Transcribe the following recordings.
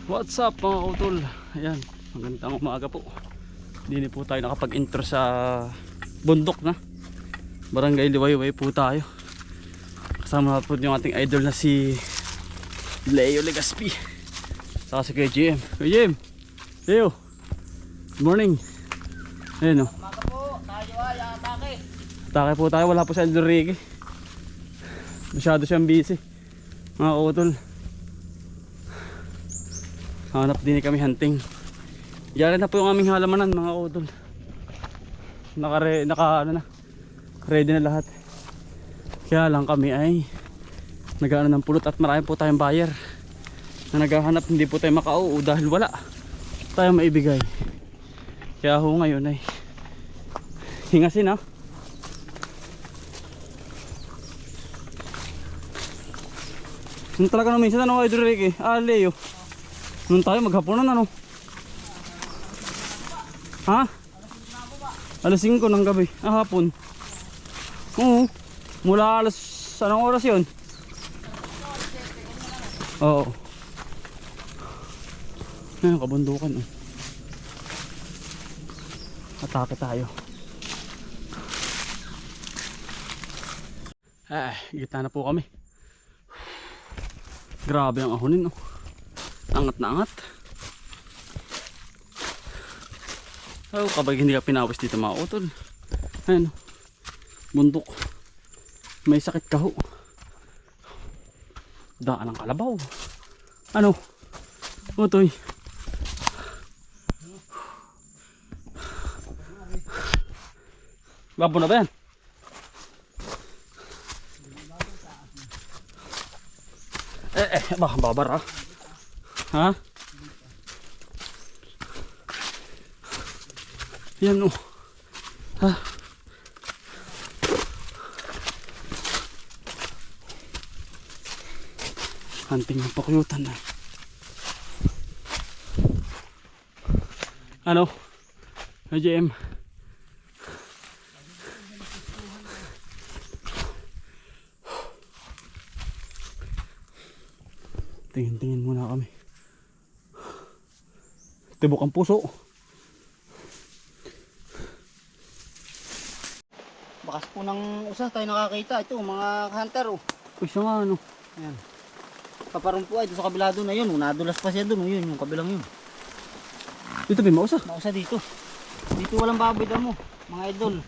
What's up mga utol? Ayan, magandang umaga po. Hindi po tayo nakapag-intro sa bundok na Barangay Liwayway po tayo. Kasama po yung ating idol na si Leo Legaspi. Saka si Kuya GM. Kuya GM, Leo, good morning. Ayan o, Umaga po, tayo ay atake. atake po tayo. Wala po si Idol Ricky. Masyado siyang busy mga utol. Hanap din kami hunting. Diyan na po yung aming halamanan mga utol. Ready na lahat. Kaya lang kami ay nag-aano ng pulot at marami po tayong buyer na naghahanap. Hindi po tayo makauo dahil wala tayong maibigay. Kaya ho ngayon ay hingasin ha. Yung talaga naman minsan ano Idol Ricky? Leo. Nung tayo maghapunan ano? Ha? Alas 5 ng gabi. Hapon. Oo. Mula alas anong oras yun? Oo. Ngayon kabundukan oh. Atake tayo. Gitna na po kami. Grabe ang ahonin oh. Angat na angat. Oh, kapag hindi ka pinawis dito mga utol. Ayun, bundok. May sakit ka ho. Daan ng kalabaw. Ano? Utoy. Babo na ba yan? Babar ha? Ha? Yan oh. Ha? Hunting ng pakyutan na. Ano? JM. Tingin-tingin muna kami. Tibok ang puso. Bakas po ng usa tayo nakakita. Ito mga hunter oh. Uy, siya nga ano. Ayan. Paparong po ay doon sa kabila doon na yun. Nadulas pa siya doon. Yun, yung kabilang yun. Dito ba mausa? Mausa dito. Dito walang baboy mo. Mga idol.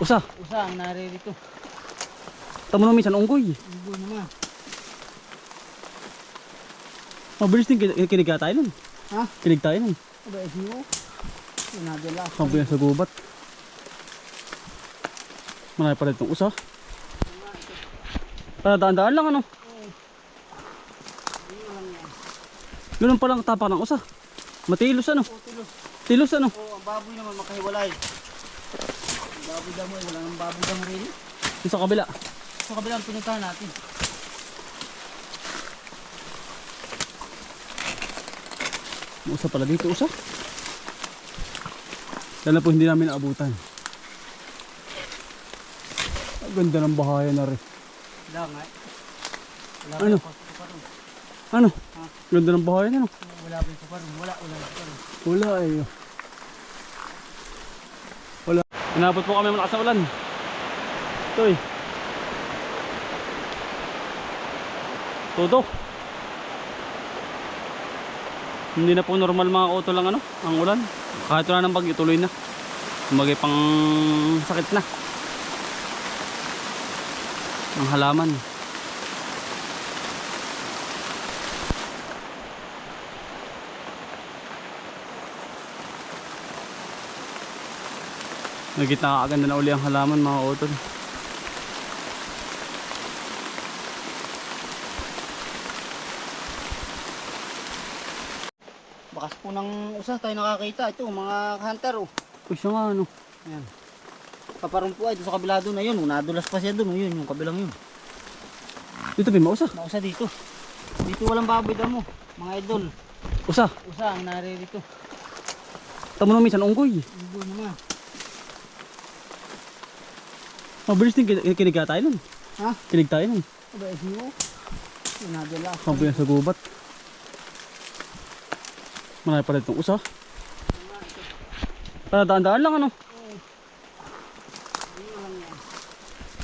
Usa. Usa ang naririto. Tamo naman minsan unggoy. Unggoy naman. Mabilis din kinig tayo nun. Ha? Kinig tayo nun. Aba, SEO. Nadulas. Kampo yan sa gubat. Marami pa rin itong usa. Daan-daan lang ano. Ganun palang tapak ng usa. Matilos ano. Tilos. Tilos ano. Oh, ang baboy naman makahiwalay. Ang baboy damo, wala nang baboy damo rin. Yung sa kabila. Sa kabila ang pinuntahan natin. May usa pala dito usa. Dala po hindi namin naabutan. Ang ganda ng bahaya na rin. Wala nga. Wala Ano? Ano? Ha? Ganda ng bahaya na no? Wala ba ito parang? Wala ito parang. Wala eh. Wala. Inabot po kami malakas na ulan. Ito eh. Todo. Hindi na po normal mga auto lang ano, ang ulan. Kahit wala nang bagyo, tuloy na. Kumagay pang sakit na ang halaman. Nagkita kaganda na uli ang halaman mga auto. Bakas po ng usa tayo nakakita. Ito mga hunter oh. Uy, siya nga ano. Ayan. Paparong po ay doon sa kabila doon na yun. Nadulas pa siya doon. Yun, yung kabilang yun. Dito ba mausa? Mausa dito. Dito walang baboy mo. Mga idol. Usa. Usa ang naririto. Tamo naman minsan unggoy. Unggoy naman. Mabilis din kinig tayo nun. Ha? Kinig tayo nun. Aba, SEO. Nadala. Kampo yan sa gubat. Marami pala itong usa. Para daan-daan lang ano.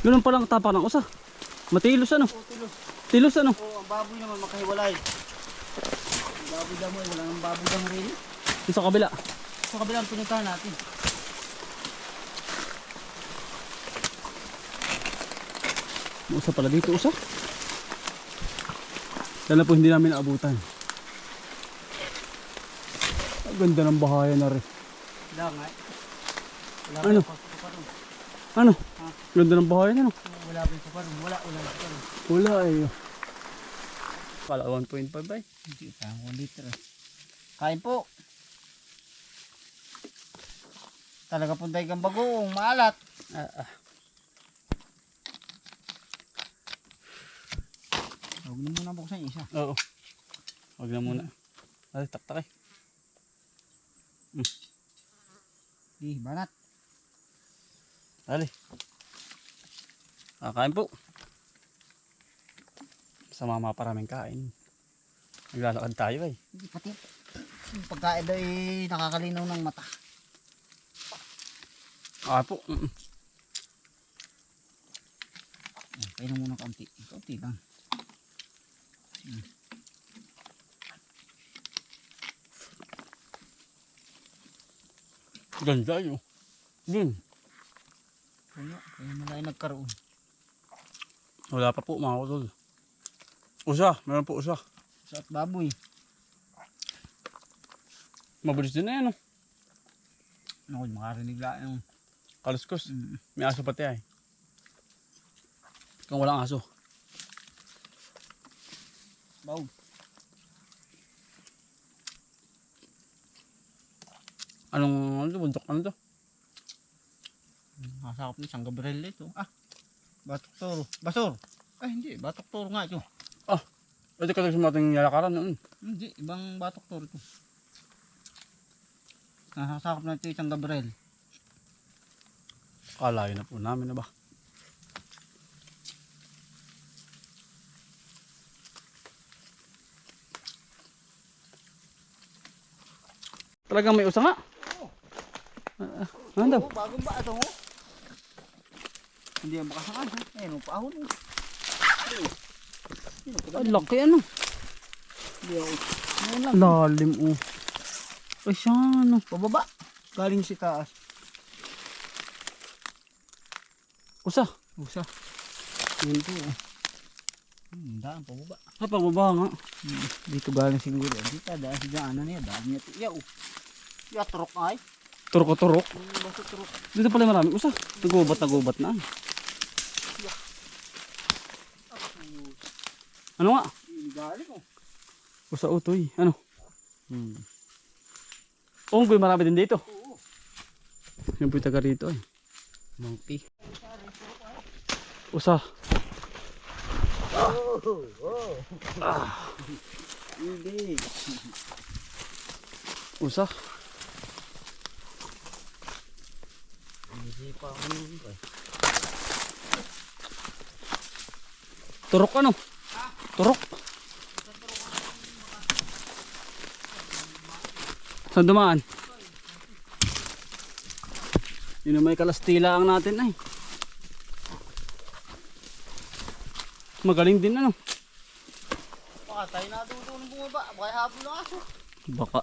Ganun palang tapak ng usa. Matilos ano. Oh, tilos. Tilos ano. Oh, ang baboy naman makahiwalay. Ang baboy damoy, wala nang baboy damoy rin. Yung sa kabila. Sa kabilang pinuntahan natin. May usa pala dito usa. Dala po hindi namin naabutan. Ang ganda ng bahaya na rin. Wala nga eh. Wala Ano? pa yung paparong. Ano? Ganda ng bahaya na no. Wala pa yung paparong. Wala pa paparong. Wala eh. Pala 1.5 ay. Hindi pa, 1 liter. Kain po. Talaga pong daigang bagoong, maalat. Huwag na muna buksan yung isa. Oo. Wag na muna. Ay, taktak eh. Banat. Dali. Kakain po. Sa mama paraming kain. Naglalakad tayo eh. Hindi pati. Yung pagkain daw eh, nakakalinaw ng mata. Po. Kailan muna kaunti. Kaunti lang. Ganda yun. Yun. Kaya malay nagkaroon. Wala pa po mga kutol. Usa. Meron po usa. Sa at baboy. Mabilis din na yan. Naku, makarinig lang yung... Kaluskos. May aso pati ay. Kung walang aso. Baw. Anong ano to? Bundok ano to? Masakap na isang Gabriel ito. Batok toro. Basor. Ay hindi, batok toro nga ito. Ito ka sa ating yalakaran noon. Hindi, ibang batok toro ito. Nasasakop na ito isang Gabriel. Kalayo na po namin na ba? Talagang may usa nga. Ano daw? Bagong ba ito? Hindi ang makasakan. Ayun, paahon. Ang laki ano. Hindi ako. Ngayon lang. Lalim oh. Ay siya ano. Pababa. Galing si taas. Usa. Usa. Yun po. Daan pababa. Sa pababa nga. Dito galing siguro. Dito daan si daanan niya. Daan niya ito. Yaw. Yatrok ay. Turok-turok. Basta turok. Dito pala marami usa. Nagubat na. Ano nga? Galing oh. Usa utoy. Ano? Unggoy marami din dito. Oo. Yung po'y taga rito ay. Monkey. Usa. Hindi. Usa. Hindi pa ako nung ba? Turok ano? Turok. Saan dumaan? Yun na may kalastila ang natin ay. Magaling din ano. Baka tayo natutulong bumaba. Baka habol ng aso. Baka.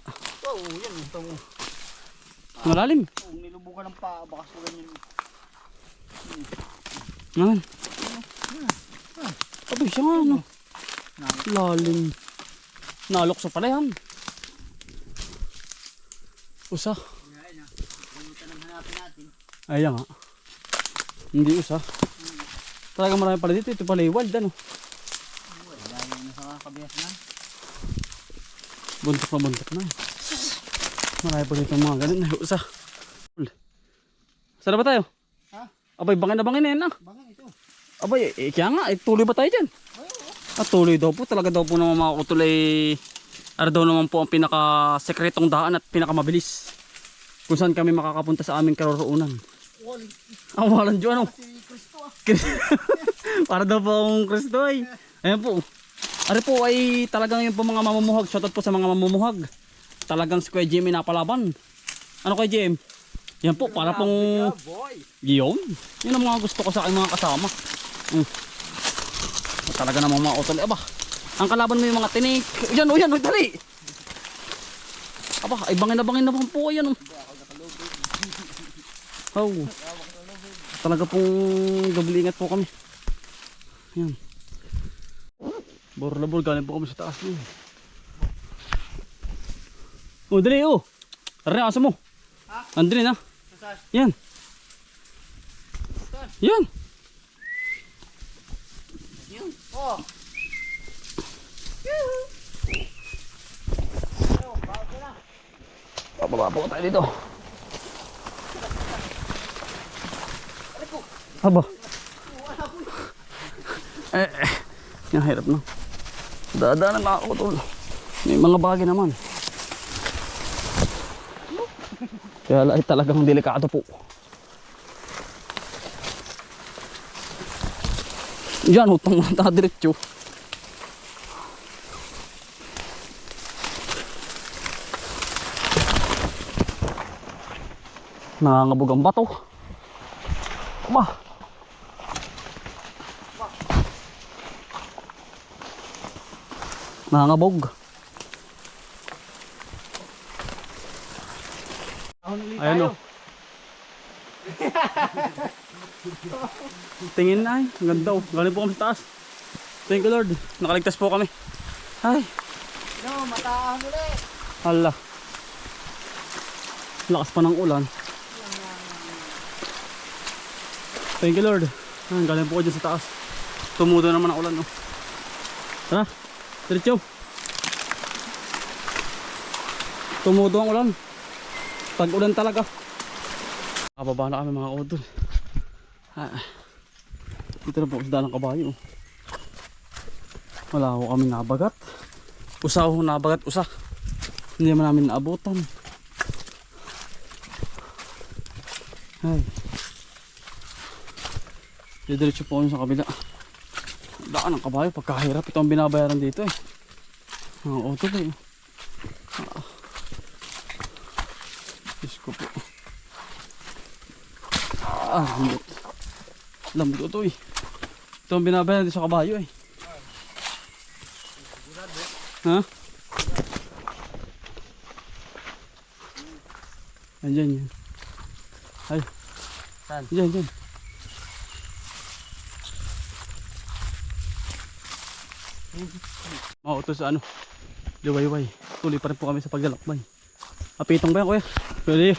Oo, yan. Ito mo. Malalim. Kung nilubukan ng paa, baka sugan yun. Naman. Abay siya nga ano. Lalim. Nalokso pala yan. Usa. Ayan na. Bunutan ang hanapin natin. Ayan nga. Hindi usa. Talagang marami pala dito. Ito pala yung wild ano. Wala yung nasa kabias na. Buntok na. Marami pa dito mga ganun. Usa. Saan na ba tayo? Ha? Abay, bangin na bangin yan ah. Bangin ito. Abay, kaya nga. Tuloy ba tayo dyan? Tuloy daw po. Talaga daw po naman mga kutulay. Ara daw naman po ang pinaka-sekretong daan at pinakamabilis. Kung saan kami makakapunta sa aming karoroonan. Ang walang Diyo ano? Si Cristo ah. Para daw po akong Kristo ay. Ayan po. Ari po ay talagang yung po mga mamumuhag. Shoutout po sa mga mamumuhag. Talagang si Kuya Jimmy napalaban. Ano Kuya Jim? Yan po, para pong... Yun. Yun ang mga gusto ko sa aking mga kasama. Talaga namang mga utol. Aba, ang kalaban mo yung mga tinik. Yan, o yan, o dali. Aba, ay bangin na naman po. Yan, o. Oh. Talaga pong gabulingat po kami. Yan. Bor galing po kami sa taas niyo. Oh, dali oh. Tara na, asa mo? Ha? Andali na. Yan. Yan. Yun. Oh. Bababa po tayo dito. Aba. Yan, hirap na. Dadaanan na ako tol. May mga bagay naman. Kaya ay talagang delikado po. Yan, utang na diretso. Nangangabog ang bato. Aba. Nangangabog. Ayan o. Tingin na ay. Ang ganda o. Galing po kami sa taas. Thank you Lord. Nakaligtas po kami. Ay. No, mataas ulit. Hala. Lakas pa ng ulan. Thank you Lord. Ay, galing po ko dyan sa taas. Tumudo naman ang ulan o. Tara. Diretso. Tumudo ang ulan. Pag ulan talaga. Kababa na kami mga udol. Dito na po sa daan ng kabayo. Wala ko kami nabagat. Usa ko nabagat, usa. Hindi naman namin naabutan. Ay. Didiretso po kami sa kabila. Daan ng kabayo. Pagkahirap ito ang binabayaran dito eh. Mga udol eh. Diyos ko po. Lambot. Lambot ito eh. Ito ang binabayaran dito sa kabayo eh. Ha? Andyan yan. Ay. Saan? Andyan, andyan. Mautos sa ano. Liwayway. Tuloy pa rin po kami sa paglalakbay. Apitong ba yan kuya? Pwede.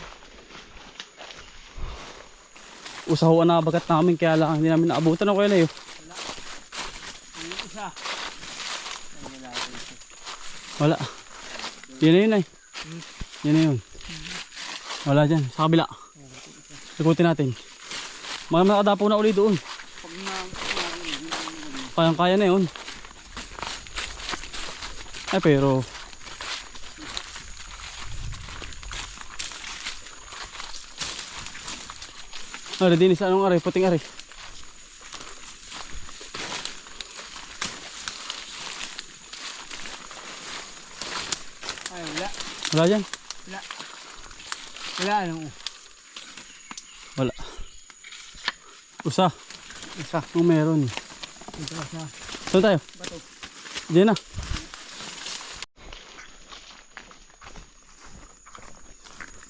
Usahuan na bagat namin kaya lang hindi namin naabutan na kuya Leo. Wala. Yun na yun ay. Yun na yun. Wala dyan. Sa kabila. Ikutin natin. Mga nakadapo na uli doon. Kayang kaya na yun. Ay pero Ari din sa anong ari, puting ari. Ay, wala. Wala dyan? Wala. Wala ano. Wala. Usa. Isa. Ang meron. Isa. Saan tayo? Bato. Diyan na.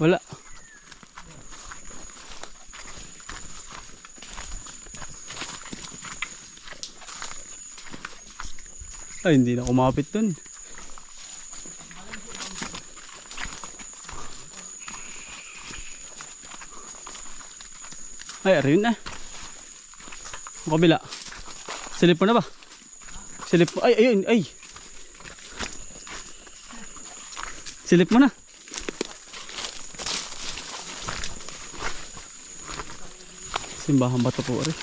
Wala. Ay, hindi na kumapit dun. Ay, arin na. Ang kabila. Silip mo na ba? Silip mo. Ay, ayun, ay. Silip mo na. Simbahan ba ito po rin?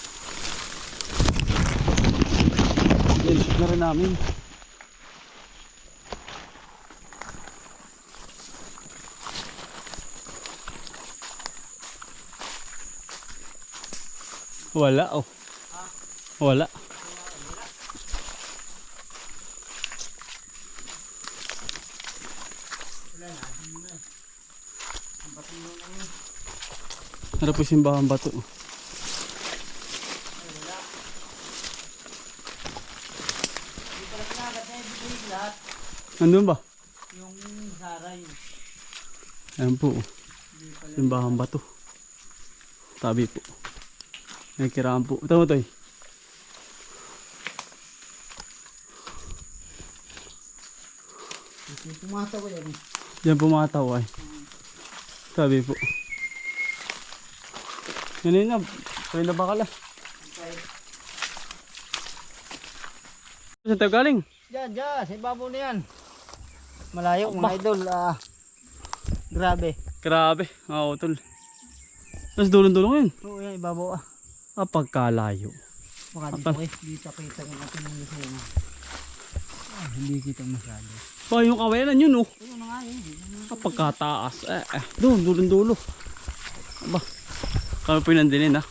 Ilisip na rin namin. Wala oh. Wala. Wala Ano po simbahan bato? Nandun ba? Yung saray. Ayan po. Simbahan bato. Tabi po. May kiraan po. Ito mo to eh. Pumataw ko yan. Diyan pumataw ay. Tabi po. Yan na. Pwede na bakal ah. Saan tayo galing? Diyan, sa ibabaw na yan. Malayo mga idol. Grabe. Grabe. Oo, tol. Tapos dulong-dulong yun. Oo, yan ibabaw Pagkalayo. Baka dito dito kita yung ating mga lusuna. Hindi kita masyado. Ba, yung kawayanan yun oh. Ayun na nga yun. Pagkataas. Doon, dulong-dulo. Aba. Kami po yung nandinin ha.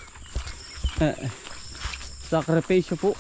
Sakripisyo po.